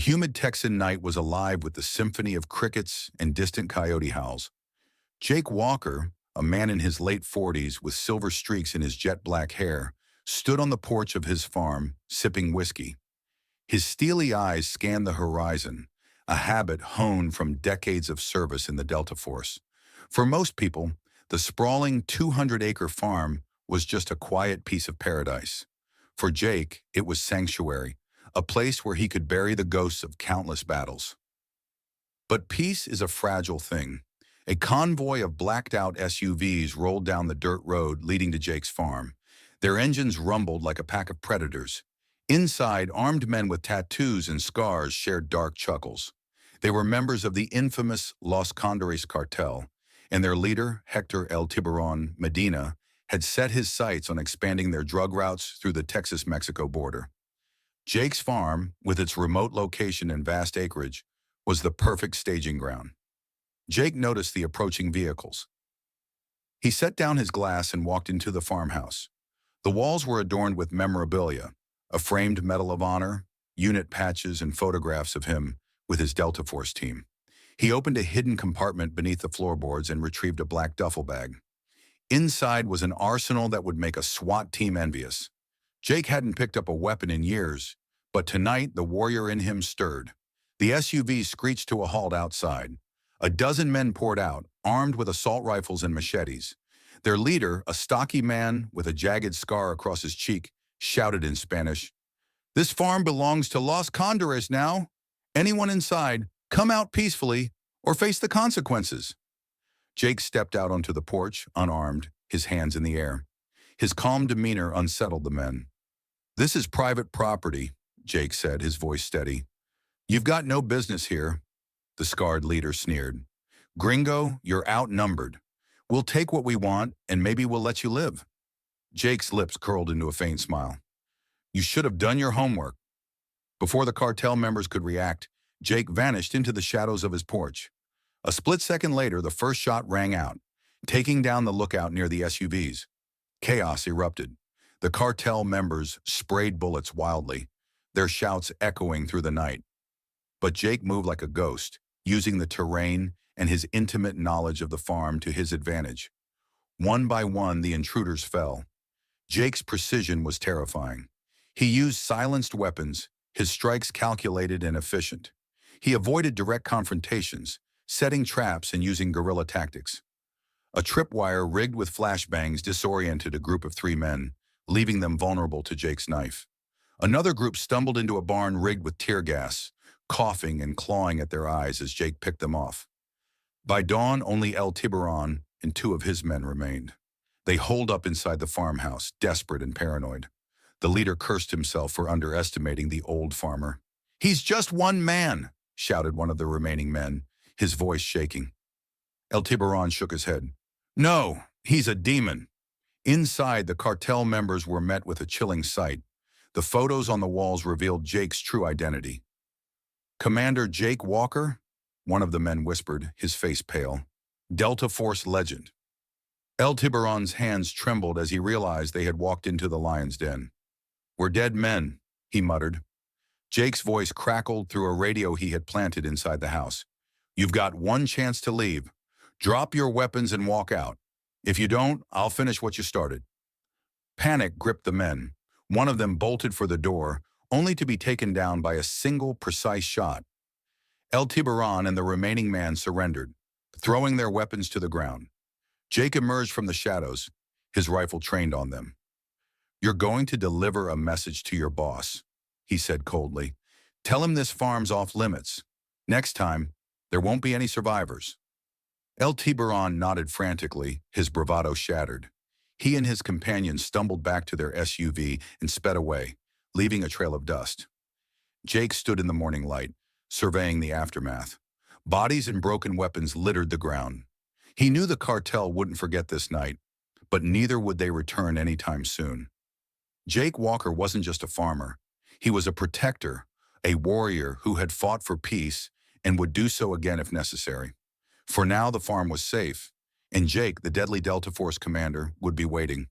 humid Texan night was alive with the symphony of crickets and distant coyote howls. Jake Walker, a man in his late 40s with silver streaks in his jet black hair, stood on the porch of his farm, sipping whiskey. His steely eyes scanned the horizon, a habit honed from decades of service in the Delta Force. For most people, the sprawling 200-acre farm was just a quiet piece of paradise. For Jake, it was sanctuary, a place where he could bury the ghosts of countless battles. But peace is a fragile thing. A convoy of blacked-out SUVs rolled down the dirt road leading to Jake's farm. Their engines rumbled like a pack of predators. Inside, armed men with tattoos and scars shared dark chuckles. They were members of the infamous Los Condores cartel, and their leader, Hector El Tiburon Medina, had set his sights on expanding their drug routes through the Texas-Mexico border. Jake's farm, with its remote location and vast acreage, was the perfect staging ground. Jake noticed the approaching vehicles. He set down his glass and walked into the farmhouse. The walls were adorned with memorabilia, a framed Medal of Honor, unit patches, and photographs of him with his Delta Force team. He opened a hidden compartment beneath the floorboards and retrieved a black duffel bag. Inside was an arsenal that would make a SWAT team envious. Jake hadn't picked up a weapon in years, but tonight the warrior in him stirred. The SUV screeched to a halt outside. A dozen men poured out, armed with assault rifles and machetes. Their leader, a stocky man with a jagged scar across his cheek, shouted in Spanish, "This farm belongs to Los Condores now. Anyone inside, come out peacefully or face the consequences." Jake stepped out onto the porch, unarmed, his hands in the air. His calm demeanor unsettled the men. "This is private property," Jake said, his voice steady. "You've got no business here," the scarred leader sneered. "Gringo, you're outnumbered. We'll take what we want, and maybe we'll let you live." Jake's lips curled into a faint smile. "You should have done your homework." Before the cartel members could react, Jake vanished into the shadows of his porch. A split second later, the first shot rang out, taking down the lookout near the SUVs. Chaos erupted. The cartel members sprayed bullets wildly, their shouts echoing through the night. But Jake moved like a ghost, using the terrain and his intimate knowledge of the farm to his advantage. One by one, the intruders fell. Jake's precision was terrifying. He used silenced weapons, his strikes calculated and efficient. He avoided direct confrontations, setting traps and using guerrilla tactics. A tripwire rigged with flashbangs disoriented a group of 3 men, leaving them vulnerable to Jake's knife. Another group stumbled into a barn rigged with tear gas, coughing and clawing at their eyes as Jake picked them off. By dawn, only El Tiburon and 2 of his men remained. They holed up inside the farmhouse, desperate and paranoid. The leader cursed himself for underestimating the old farmer. "He's just one man," shouted one of the remaining men, his voice shaking. El Tiburon shook his head. "No, he's a demon." Inside, the cartel members were met with a chilling sight. The photos on the walls revealed Jake's true identity. "Commander Jake Walker?" one of the men whispered, his face pale. "Delta Force legend." El Tiburon's hands trembled as he realized they had walked into the lion's den. "We're dead men," he muttered. Jake's voice crackled through a radio he had planted inside the house. "You've got one chance to leave. Drop your weapons and walk out. If you don't, I'll finish what you started." Panic gripped the men. One of them bolted for the door, only to be taken down by a single precise shot. El Tiburon and the remaining man surrendered, throwing their weapons to the ground. Jake emerged from the shadows, his rifle trained on them. "You're going to deliver a message to your boss," he said coldly. "Tell him this farm's off limits. Next time, there won't be any survivors." El Tiburon nodded frantically, his bravado shattered. He and his companions stumbled back to their SUV and sped away, leaving a trail of dust. Jake stood in the morning light, surveying the aftermath. Bodies and broken weapons littered the ground. He knew the cartel wouldn't forget this night, but neither would they return anytime soon. Jake Walker wasn't just a farmer. He was a protector, a warrior who had fought for peace and would do so again if necessary. For now, the farm was safe, and Jake, the deadly Delta Force commander, would be waiting.